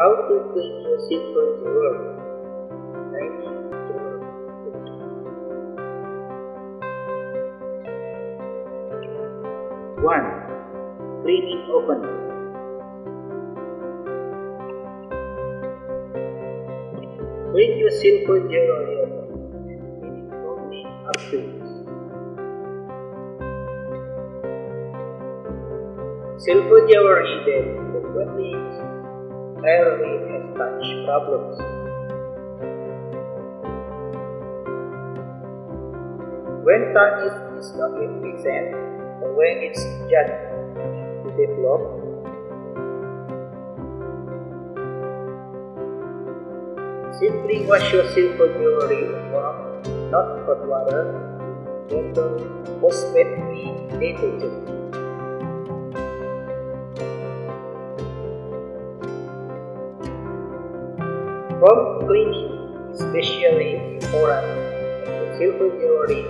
How to clean your silver jewelry. 1. Cleaning oven. Clean your silver jewelry oven. Clean it only afterwards. Silver jewelry that frequently used rarely has touch problems. When tarnish is not yet present, or when it's just to develop, simply wash your silver jewelry in warm, not hot water, with gentle phosphate-free detergent. Prompt cleaning is especially important when the silver jewelry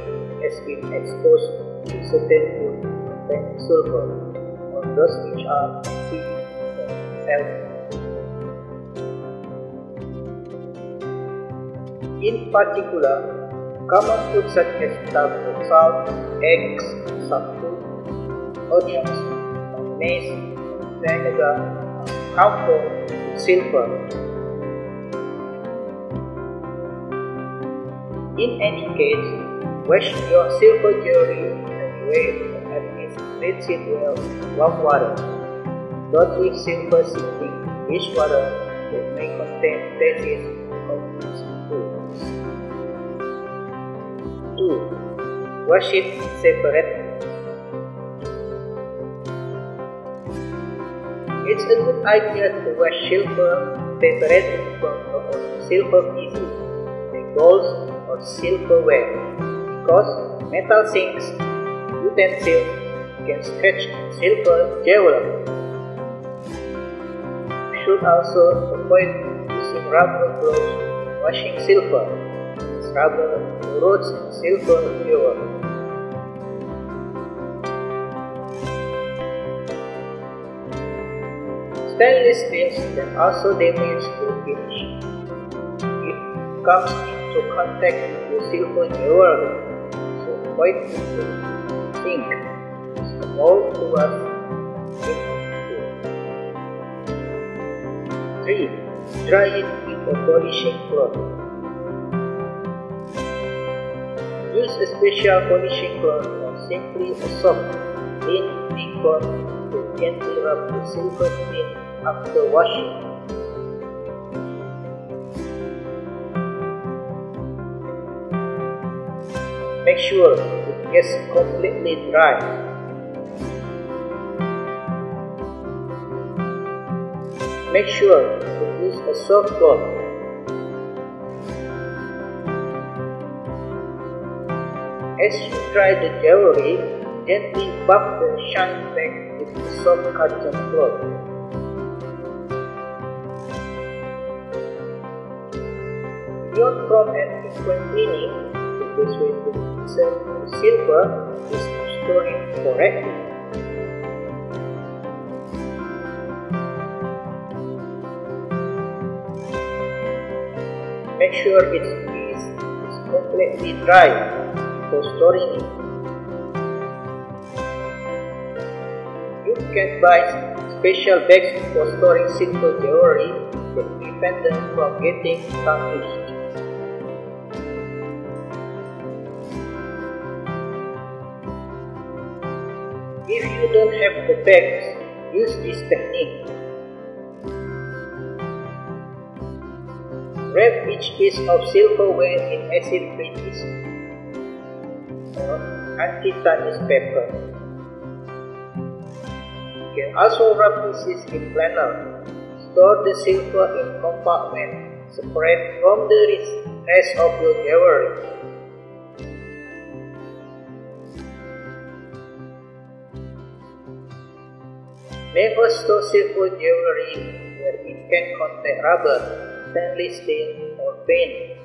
has been exposed to certain food containing sulfur, or those which are free from alcohol. In particular, common foods such as salt, eggs, sulfur, onions, mayonnaise, vinegar are harmful to silver. In any case, wash your silver jewelry in a way and at least rinse it well in warm water. Don't leave silver sitting in dishwater that may contain traces of these foods. 2. Wash it separately. It's a good idea to wash silver separately from silver pieces, the golds, or silverware, because metal sinks, utensils can scratch silver jewelry. You should also avoid using rubber gloves when washing silver, as rubber corrodes silver jewelry. Stainless steels can also damage the finish. It comes into contact with your silver jewelry, so avoid it to sink. It's a more to us. 3. Dry it with a polishing cloth. Use a special polishing cloth or simply a soft, clean cloth to gently rub the silver thin after washing. Make sure it gets completely dry. Make sure to use a soft cloth. As you dry the jewelry, gently buff the shine back with the soft cotton cloth. Beyond from an frequent cleaning, the best way to preserve silver is to store it correctly. Make sure its piece is completely dry before storing it. You can buy special bags for storing silver jewelry that prevent them from getting tarnished. If you don't have the bags, use this technique. Wrap each piece of silverware in acid-free tissue or anti-tarnish paper. You can also wrap pieces in flannel. Store the silver in compartment separate from the rest of your jewelry. Never store silver jewelry where it can contain rubber, stainless steel, or paint.